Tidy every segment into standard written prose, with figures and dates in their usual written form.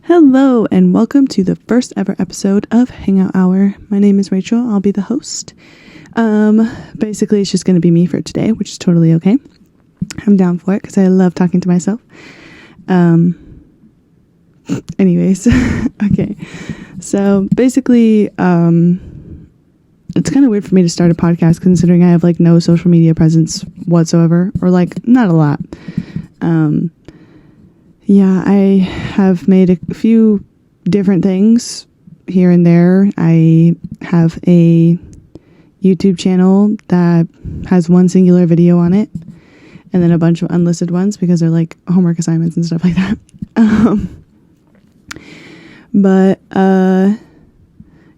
Hello and welcome to the first ever episode of Hangout Hour. My name is Rachel. I'll be the host. Basically it's just going to be me for today, which is totally okay. I'm down for it because I love talking to myself. Anyways, okay. So basically, it's kind of weird for me to start a podcast considering I have like no social media presence whatsoever, or like not a lot. Yeah, I have made a few different things here and there. I have a YouTube channel that has one singular video on it, and then a bunch of unlisted ones because they're like homework assignments and stuff like that.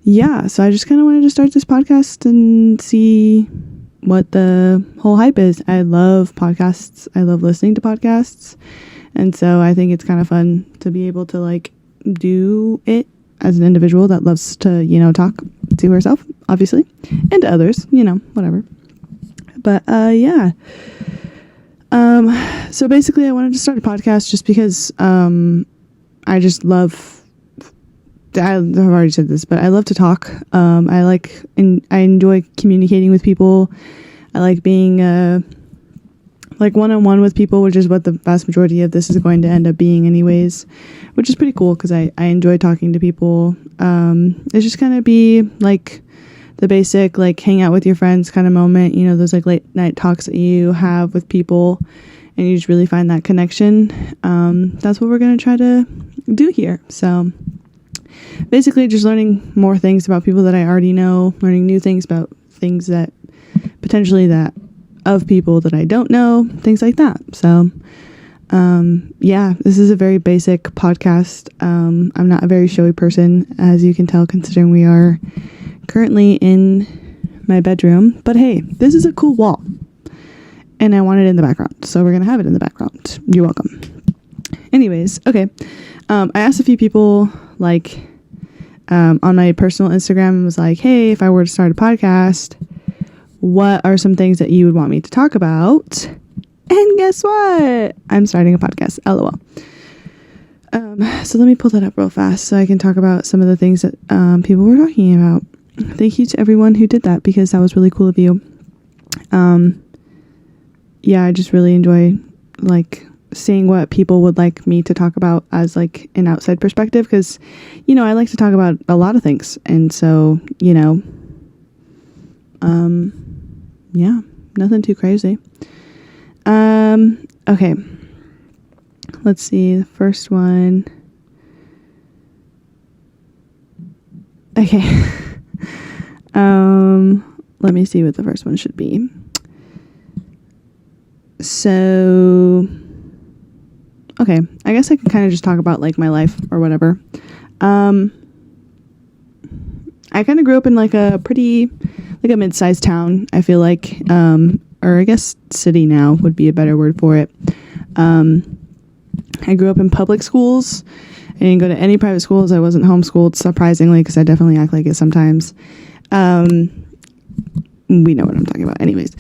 Yeah, so I just kind of wanted to start this podcast and see what the whole hype is. I love podcasts. I love listening to podcasts. And so I think it's kind of fun to be able to like do it as an individual that loves to, talk to herself, obviously, and to others, whatever. But yeah. So basically I wanted to start a podcast just because I just love, I've already said this, but I love to talk. I enjoy communicating with people. I like being like one-on-one with people, which is what the vast majority of this is going to end up being anyways, which is pretty cool because I enjoy talking to people. It's just kind of be like the basic like hang out with your friends kind of moment, those like late night talks that you have with people and you just really find that connection. That's what we're going to try to do here. So basically just learning more things about people that I already know, learning new things about things that potentially that of people that I don't know, things like that. So, yeah, this is a very basic podcast. I'm not a very showy person, as you can tell, considering we are currently in my bedroom. But hey, this is a cool wall, and I want it in the background, so we're going to have it in the background. You're welcome. Anyways, okay. I asked a few people, like, on my personal Instagram, and was like, hey, if I were to start a podcast, what are some things that you would want me to talk about? And guess what? I'm starting a podcast. LOL. So let me pull that up real fast so I can talk about some of the things that people were talking about. Thank you to everyone who did that because that was really cool of you. Yeah, I just really enjoy like seeing what people would like me to talk about as like an outside perspective because, I like to talk about a lot of things. And so, yeah, nothing too crazy. Okay. Let's see. The first one. Okay. Let me see what the first one should be. So, okay. I guess I can kind of just talk about like my life or whatever. I kind of grew up in like a pretty like a mid-sized town, I feel like, or I guess city now would be a better word for it. I grew up in public schools. I didn't go to any private schools. I wasn't homeschooled, surprisingly, because I definitely act like it sometimes. We know what I'm talking about. Anyways,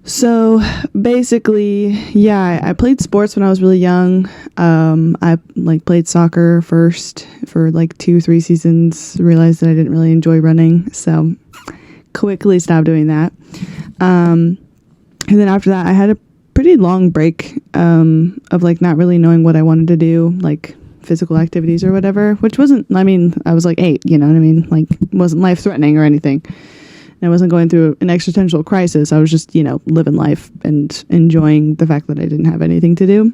so basically, yeah, I played sports when I was really young. I like played soccer first for like 2-3 seasons, realized that I didn't really enjoy running, so quickly stopped doing that. And then after that I had a pretty long break of like not really knowing what I wanted to do, like physical activities or whatever, which wasn't, I was like 8, you know what I mean? Like it wasn't life threatening or anything. And I wasn't going through an existential crisis. I was just, living life and enjoying the fact that I didn't have anything to do.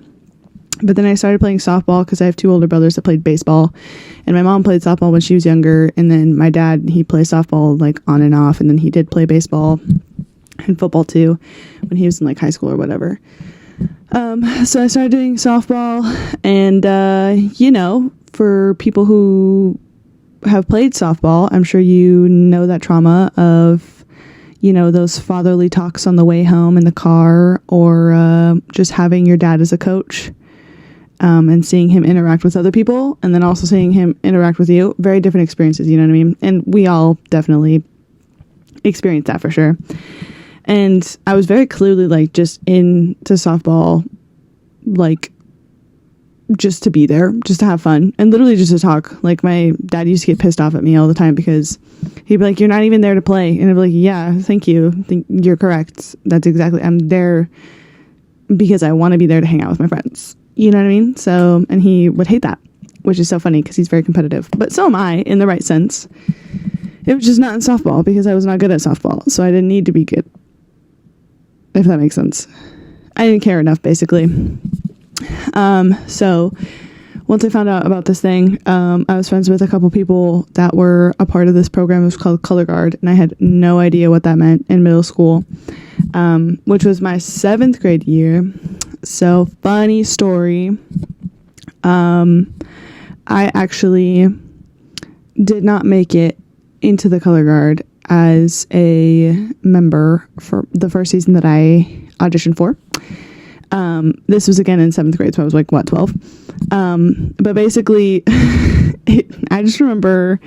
But then I started playing softball because I have 2 older brothers that played baseball, and my mom played softball when she was younger. And then my dad, he plays softball like on and off. And then he did play baseball and football too when he was in like high school or whatever. So I started doing softball, and, for people who have played softball, I'm sure you know that trauma of, those fatherly talks on the way home in the car, or just having your dad as a coach. And seeing him interact with other people, and then also seeing him interact with you. Very different experiences, you know what I mean? And we all definitely experienced that for sure. And I was very clearly like just into softball, like just to be there, just to have fun, and literally just to talk. Like, my dad used to get pissed off at me all the time because he'd be like, "You're not even there to play," and I'd be like, "Yeah, thank you. You're correct. That's exactly. I'm there because I want to be there to hang out with my friends." You know what I mean? So, and he would hate that, which is so funny because he's very competitive. But so am I, in the right sense. It was just not in softball because I was not good at softball, so I didn't need to be good. If that makes sense. I didn't care enough, basically. So once I found out about this thing, I was friends with a couple people that were a part of this program. It was called Color Guard, and I had no idea what that meant in middle school, which was my 7th grade year. So, funny story. I actually did not make it into the Color Guard as a member for the first season that I auditioned for. This was again in 7th grade, so I was like, 12? But basically, I just remember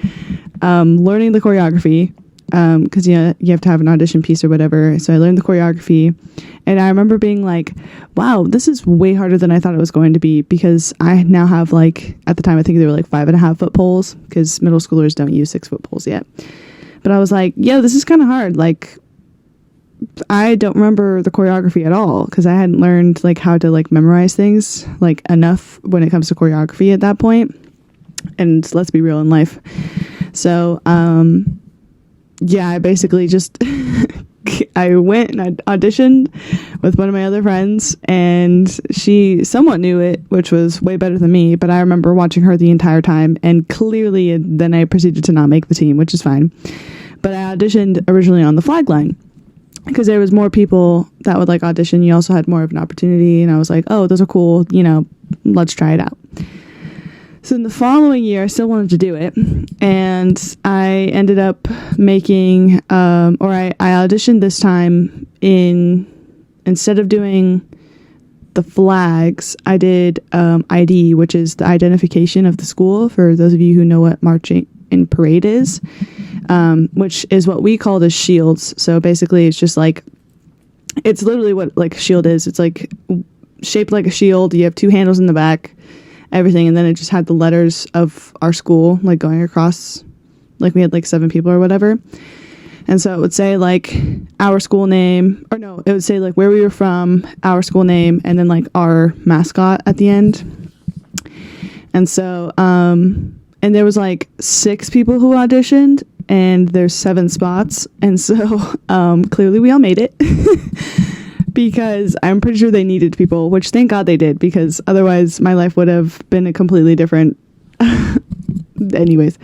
learning the choreography, because you have to have an audition piece or whatever. So I learned the choreography, and I remember being like, wow, this is way harder than I thought it was going to be, because I now have, like, at the time I think they were like 5.5 foot poles, because middle schoolers don't use 6 foot poles yet. But I was like, yeah, this is kind of hard. Like, I don't remember the choreography at all, because I hadn't learned, like, how to, like, memorize things, like, enough when it comes to choreography at that point. And let's be real in life. So, yeah, I basically just I went and I auditioned with one of my other friends, and she somewhat knew it, which was way better than me, but I remember watching her the entire time, and clearly then I proceeded to not make the team, which is fine. But I auditioned originally on the flag line, because there was more people that would, like, audition. You also had more of an opportunity, and I was like, oh, those are cool, let's try it out. So in the following year, I still wanted to do it, and I ended up making, I auditioned this time instead of doing the flags, I did ID, which is the identification of the school, for those of you who know what marching in parade is, which is what we call the shields. So basically it's just like, it's literally what, like, a shield is. It's like shaped like a shield. You have 2 handles in the back, everything, and then it just had the letters of our school, like, going across, like, we had like 7 people or whatever. And so it would say, like, our school name, or no, it would say, like, where we were from, our school name, and then, like, our mascot at the end. And so and there was like 6 people who auditioned, and there's 7 spots, and so clearly we all made it. Because I'm pretty sure they needed people, which thank God they did, because otherwise my life would have been a completely different. Anyways.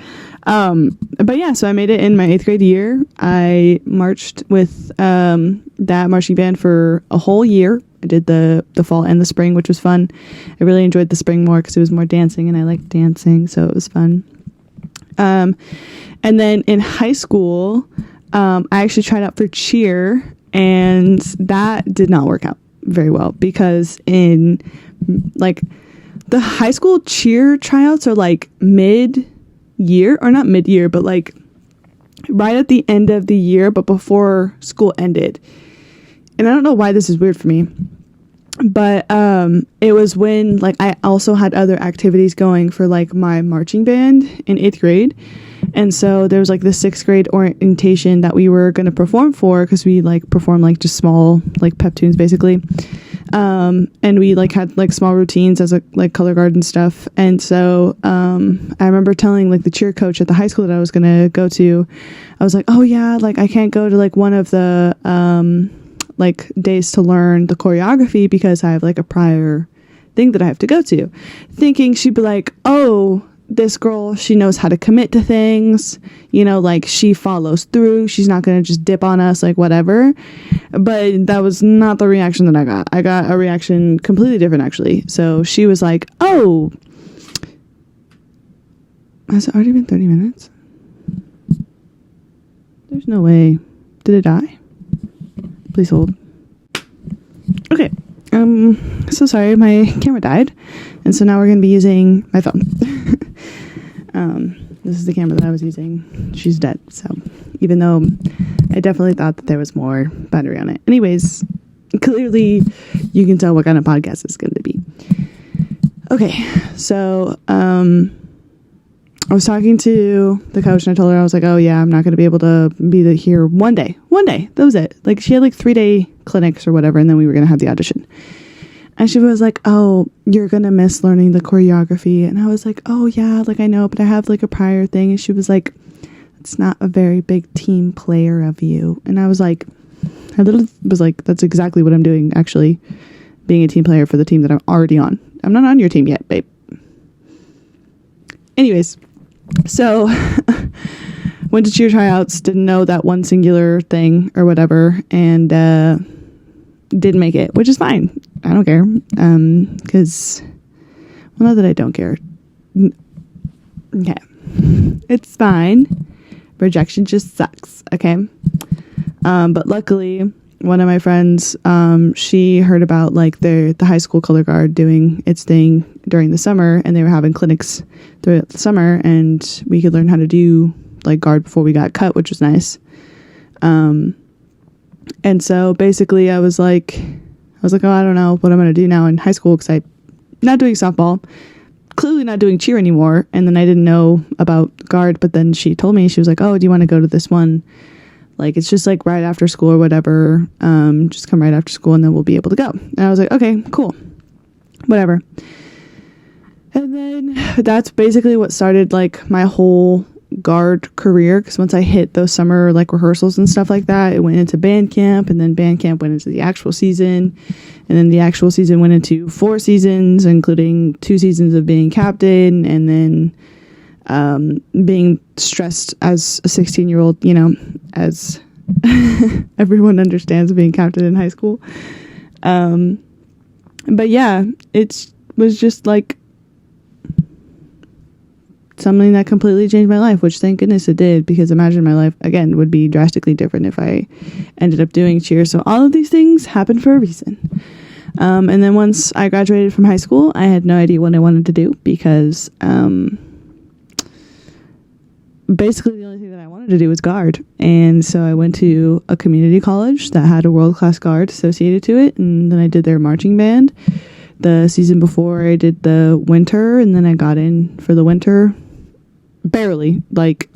But yeah, so I made it in my 8th grade year. I marched with that marching band for a whole year. I did the fall and the spring, which was fun. I really enjoyed the spring more because it was more dancing, and I liked dancing, so it was fun. And then in high school, I actually tried out for cheer, and that did not work out very well, because in, like, the high school cheer tryouts are like mid-year, or not mid-year, but like right at the end of the year, but before school ended. And I don't know why this is weird for me, but it was when, like, I also had other activities going for, like, my marching band in 8th grade. And so there was, like, the 6th grade orientation that we were going to perform for, because we, like, performed, like, just small, like, pep tunes, basically. And we, like, had, like, small routines as a, like, color guard and stuff. And so I remember telling, like, the cheer coach at the high school that I was going to go to, I was like, oh yeah, like, I can't go to, like, one of the like, days to learn the choreography because I have, like, a prior thing that I have to go to, thinking she'd be like, oh, this girl, she knows how to commit to things, like, she follows through, she's not gonna just dip on us, like, whatever. But that was not the reaction that I got. I got a reaction completely different, actually. So she was like, oh, has it already been 30 minutes? There's no way. Did it die? Please hold. Okay. So sorry, my camera died, and so now we're gonna be using my phone. This is the camera that I was using. She's dead, so even though I definitely thought that there was more battery on it. Anyways, clearly you can tell what kind of podcast it's going to be. Okay, so I was talking to the coach and I told her, I was like, oh yeah, I'm not going to be able to be here one day. That was it. Like, she had like 3-day clinics or whatever, and then we were going to have the audition. And she was like, oh, you're going to miss learning the choreography. And I was like, oh yeah, like I know, but I have like a prior thing. And she was like, it's not a very big team player of you. And I literally was like, that's exactly what I'm doing, actually, being a team player for the team that I'm already on. I'm not on your team yet, babe. Anyways, so went to cheer tryouts, didn't know that one singular thing or whatever, and didn't make it, which is fine. I don't care. Because, well, not that I don't care. Okay. It's fine. Rejection just sucks, okay? But luckily, one of my friends, she heard about like the high school color guard doing its thing during the summer, and they were having clinics throughout the summer, and we could learn how to do like guard before we got cut, which was nice. And so basically I was like, oh, I don't know what I'm going to do now in high school, because I'm not doing softball, clearly not doing cheer anymore. And then I didn't know about guard, but then she told me, she was like, oh, do you want to go to this one? Like, it's just like right after school or whatever. Just come right after school and then we'll be able to go. And I was like, okay, cool, whatever. And then that's basically what started like my whole guard career, because once I hit those summer like rehearsals and stuff like that, it went into band camp, and then band camp went into the actual season, and then the actual season went into 4 seasons, including 2 seasons of being captain, and then being stressed as a 16-year-old, you know, as everyone understands being captain in high school. But yeah, it was just like something that completely changed my life, which thank goodness it did, because imagine my life again would be drastically different if I ended up doing cheer. So all of these things happened for a reason. And then once I graduated from high school, I had no idea what I wanted to do, because basically the only thing that I wanted to do was guard. And so I went to a community college that had a world-class guard associated to it, and then I did their marching band. The season before, I did the winter, and then I got in for the winter barely, like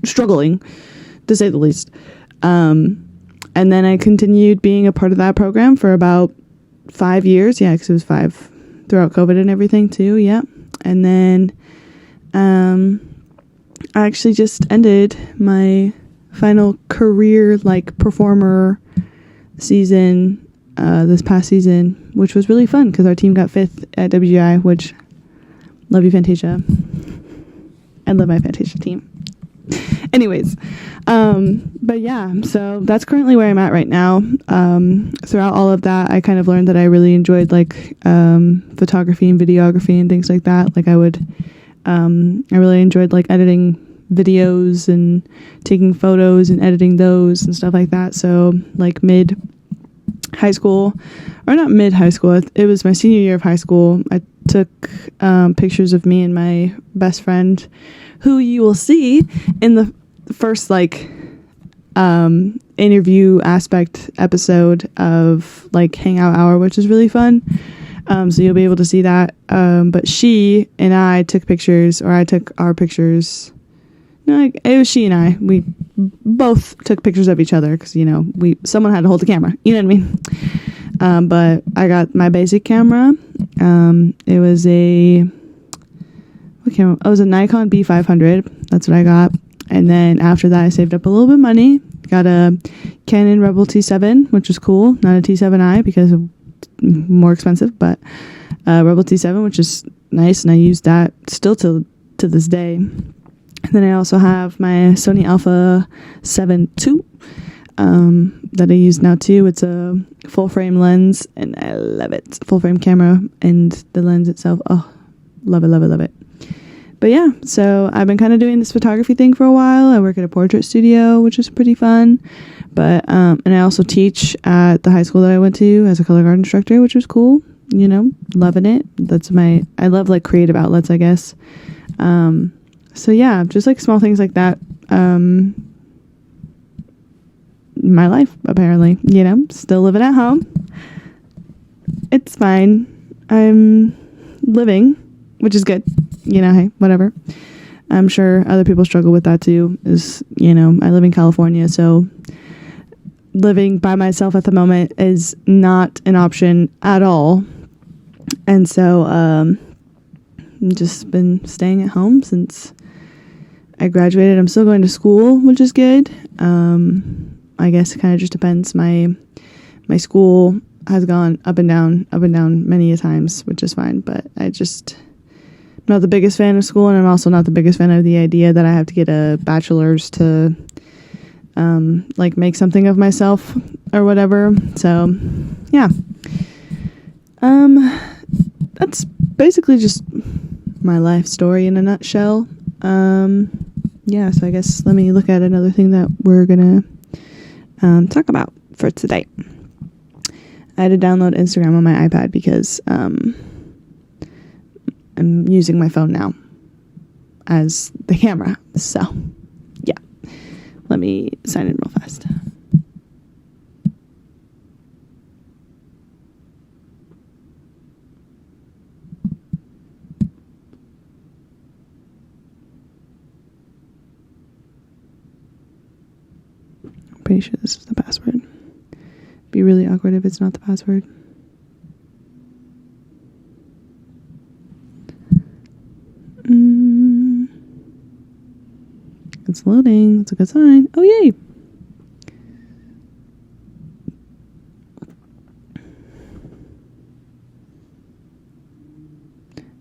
struggling to say the least. And then I continued being a part of that program for about 5 years. Yeah, because it was 5 throughout COVID and everything too. Yeah. And then I actually just ended my final career like performer season this past season, which was really fun because our team got 5th at WGI, which love you, Fantasia. I love my Fantasia team. Anyways, but yeah, so that's currently where I'm at right now. Throughout all of that, I kind of learned that I really enjoyed like photography and videography and things like that. Like I really enjoyed like editing videos and taking photos and editing those and stuff like that. So like mid high school, or not mid high school, it was my senior year of high school, I took pictures of me and my best friend, who you will see in the first like interview aspect episode of like Hangout Hour, which is really fun. So you'll be able to see that. But she and I took pictures, or I took our pictures. No, it was she and I. We both took pictures of each other because, you know, someone had to hold the camera. You know what I mean? But I got my basic camera. It was what camera? Oh, it was a Nikon B500. That's what I got. And then after that, I saved up a little bit of money. Got a Canon Rebel T7, which was cool. Not a T7i because of more expensive, but Rebel T7, which is nice, and I use that still to this day. And then I also have my Sony Alpha 7 II that I use now too. It's a full frame lens, and I love it. Full frame camera, and the lens itself, oh, love it, love it, love it. But yeah, so I've been kind of doing this photography thing for a while. I work at a portrait studio, which is pretty fun. But and I also teach at the high school that I went to as a color guard instructor, which was cool. You know, loving it. I love like creative outlets, I guess. So yeah, just like small things like that. My life, apparently, still living at home. It's fine. living, which is good. Hey, whatever. I'm sure other people struggle with that too. I live in California, so living by myself at the moment is not an option at all. And so just been staying at home since I graduated. I'm still going to school, which is good. I guess it kind of just depends. My school has gone up and down many a times, which is fine. But I'm not the biggest fan of school, and I'm also not the biggest fan of the idea that I have to get a bachelor's to make something of myself or whatever. So yeah. That's basically just my life story in a nutshell. So I guess let me look at another thing that we're gonna talk about for today. I had to download Instagram on my iPad because I'm using my phone now as the camera. So yeah, let me sign in real fast. Pretty sure this is the password. Be really awkward if it's not the password. It's loading. It's a good sign. Oh, yay!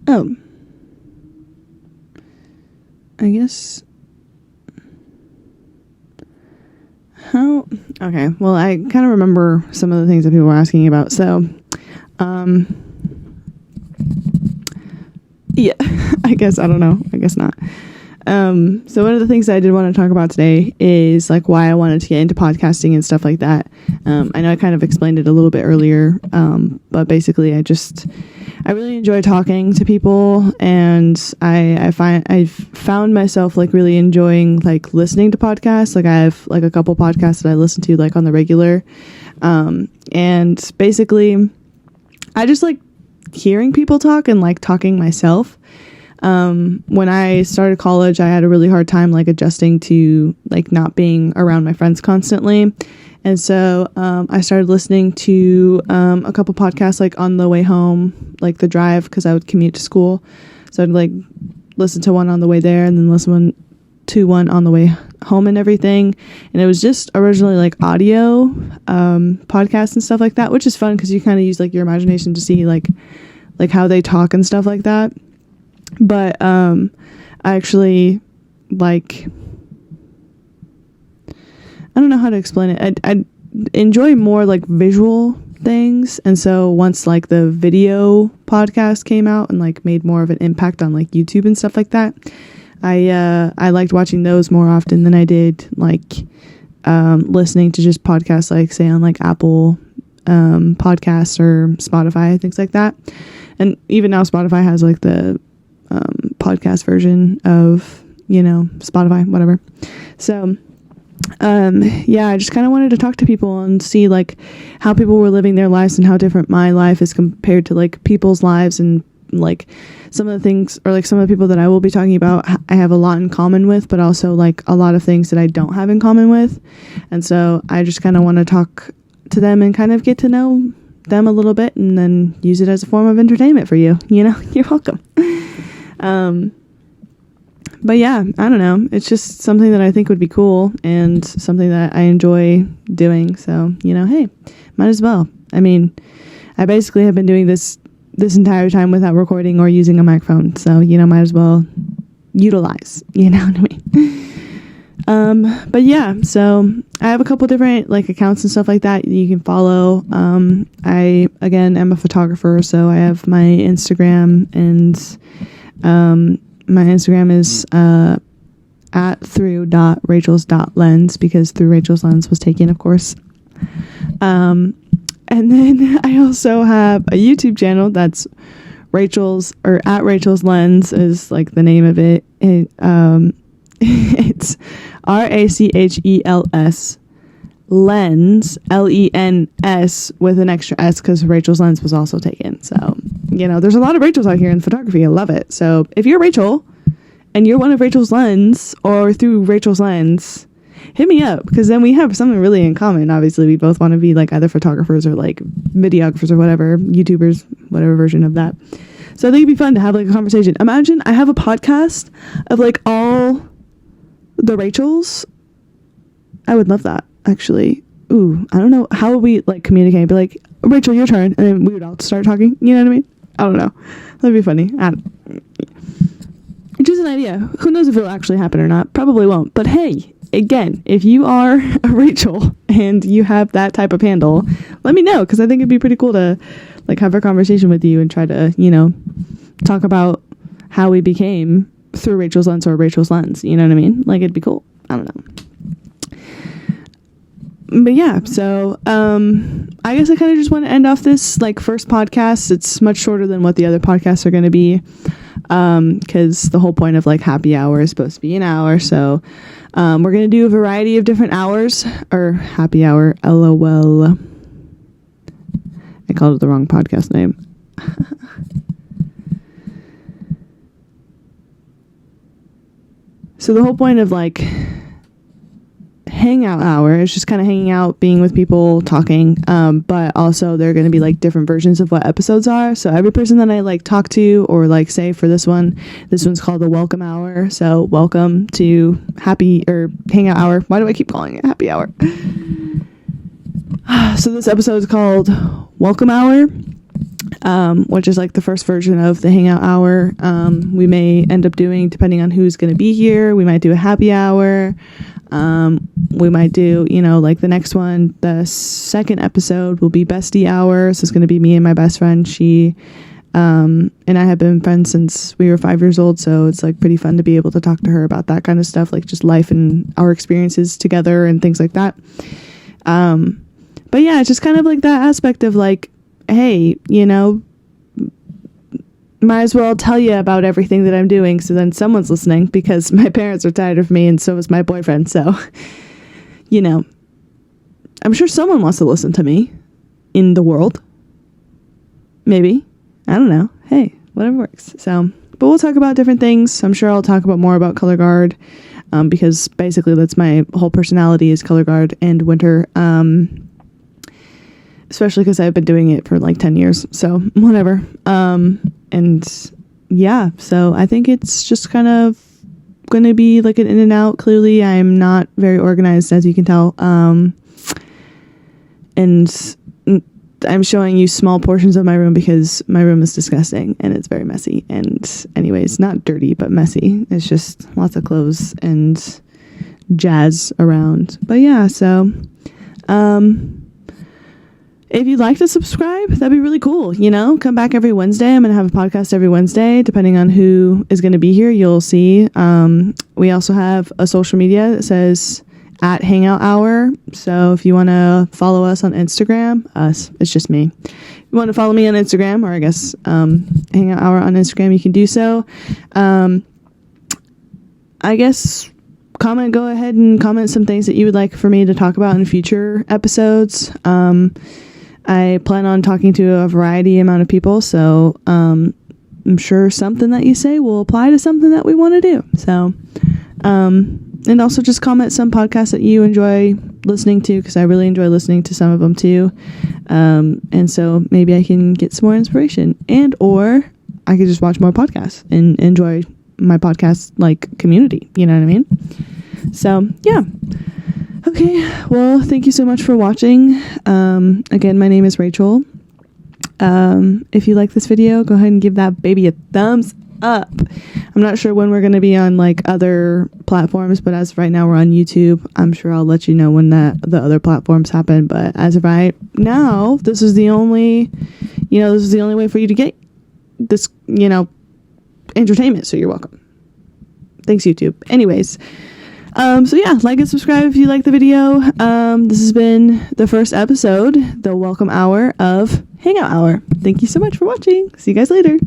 Oh. I guess... How? Okay, well, I kind of remember some of the things that people were asking about. So, yeah, I guess, I don't know. I guess not. So one of the things that I did want to talk about today is why I wanted to get into podcasting and stuff like that. I know I kind of explained it a little bit earlier, but basically I really enjoy talking to people, and I've found myself really enjoying listening to podcasts. I have a couple podcasts that I listen to on the regular, and basically I just like hearing people talk and talking myself. When I started college, I had a really hard time adjusting to not being around my friends constantly. And so I started listening to a couple podcasts on the way home, the drive, because I would commute to school. So I'd listen to one on the way there and then listen to one on the way home and everything. And it was just originally audio podcasts and stuff like that, which is fun because you kind of use your imagination to see how they talk and stuff like that. But I actually I don't know how to explain it. I enjoy more visual things, and so once the video podcast came out and made more of an impact on YouTube and stuff like that, I liked watching those more often than I did listening to just podcasts say on Apple podcasts or Spotify, things like that. And even now Spotify has the podcast version of Spotify, whatever. So I just kind of wanted to talk to people and see how people were living their lives and how different my life is compared to people's lives, and some of the things or some of the people that I will be talking about I have a lot in common with, but also a lot of things that I don't have in common with. And so I just kind of want to talk to them and kind of get to know them a little bit, and then use it as a form of entertainment for you. You're welcome. But yeah, I don't know. It's just something that I think would be cool and something that I enjoy doing. So, hey, might as well. I mean, I basically have been doing this entire time without recording or using a microphone. So, might as well utilize, what I mean? But yeah, so I have a couple different accounts and stuff like that you can follow. I, again, am a photographer, so I have my Instagram, and my Instagram is at through.rachels.lens, because Through Rachel's Lens was taken, of course. And then I also have a YouTube channel that's Rachel's, or at Rachel's Lens is the name of it. It's RACHELS Lens, LENS, with an extra S because Rachel's Lens was also taken. So you know, there's a lot of Rachels out here in photography. I love it. So if you're Rachel and you're one of Rachel's lens or through Rachel's lens, hit me up, because then we have something really in common. Obviously, we both want to be like either photographers or like videographers or whatever, YouTubers, whatever version of that. So I think it'd be fun to have like a conversation. Imagine I have a podcast of like all the Rachels. I would love that, actually. Ooh, I don't know. How would we like communicate? Be like, Rachel, your turn. And then we would all start talking. You know what I mean? I don't know. That'd be funny. Just an idea. Who knows if it'll actually happen or not? Probably won't. But hey, again, if you are a Rachel and you have that type of handle, let me know, because I think it'd be pretty cool to like have a conversation with you and try to, you know, talk about how we became through Rachel's lens or Rachel's lens. You know what I mean? Like, it'd be cool. I don't know. But yeah, so I guess I kind of just want to end off this like first podcast. It's much shorter than what the other podcasts are going to be, because the whole point of like happy hour is supposed to be an hour. So we're going to do a variety of different hours, or happy hour, LOL. I called it the wrong podcast name. So the whole point of like hangout hour is just kind of hanging out, being with people, talking, but also there are going to be like different versions of what episodes are. So every person that I like talk to, or like say for this one's called the welcome hour. So welcome to happy or hangout hour. Why do I keep calling it happy hour? So this episode is called welcome hour, which is like the first version of the hangout hour. We may end up doing, depending on who's going to be here, we might do a happy hour. We might do, you know, like the next one, the second episode will be bestie hour. So it's going to be me and my best friend. She, and I have been friends since we were 5 years old. So it's like pretty fun to be able to talk to her about that kind of stuff, like just life and our experiences together and things like that. But yeah, it's just kind of like that aspect of like, hey, you know, might as well tell you about everything that I'm doing, so then someone's listening, because my parents are tired of me and so is my boyfriend. So, you know, I'm sure someone wants to listen to me in the world. Maybe. I don't know. Hey, whatever works. So, but we'll talk about different things. I'm sure I'll talk about more about color guard, because basically that's my whole personality is color guard and winter. Especially because I've been doing it for like 10 years. So whatever. And yeah, so I think it's just kind of going to be like an in and out. Clearly, I'm not very organized, as you can tell. And I'm showing you small portions of my room because my room is disgusting and it's very messy. And anyways, not dirty, but messy. It's just lots of clothes and jazz around. But yeah, so if you'd like to subscribe, that'd be really cool. You know, come back every Wednesday. I'm going to have a podcast every Wednesday. Depending on who is going to be here, you'll see. We also have a social media that says at Hangout Hour. So if you want to follow us on Instagram, it's just me. If you want to follow me on Instagram, or I guess Hangout Hour on Instagram, you can do so. I guess go ahead and comment some things that you would like for me to talk about in future episodes. I plan on talking to a variety amount of people, so I'm sure something that you say will apply to something that we want to do. So, and also just comment some podcasts that you enjoy listening to, because I really enjoy listening to some of them too. And so maybe I can get some more inspiration, and or I could just watch more podcasts and enjoy my podcast like community. You know what I mean? So yeah. Okay, well, thank you so much for watching. Again, my name is Rachel. If you like this video, go ahead and give that baby a thumbs up. I'm not sure when we're going to be on like other platforms, but as of right now, we're on YouTube. I'm sure I'll let you know when the other platforms happen. But as of right now, this is the only way for you to get this, entertainment. So you're welcome. Thanks, YouTube. Anyways. So yeah, like and subscribe if you like the video. This has been the first episode, the welcome hour of Hangout Hour. Thank you so much for watching. See you guys later.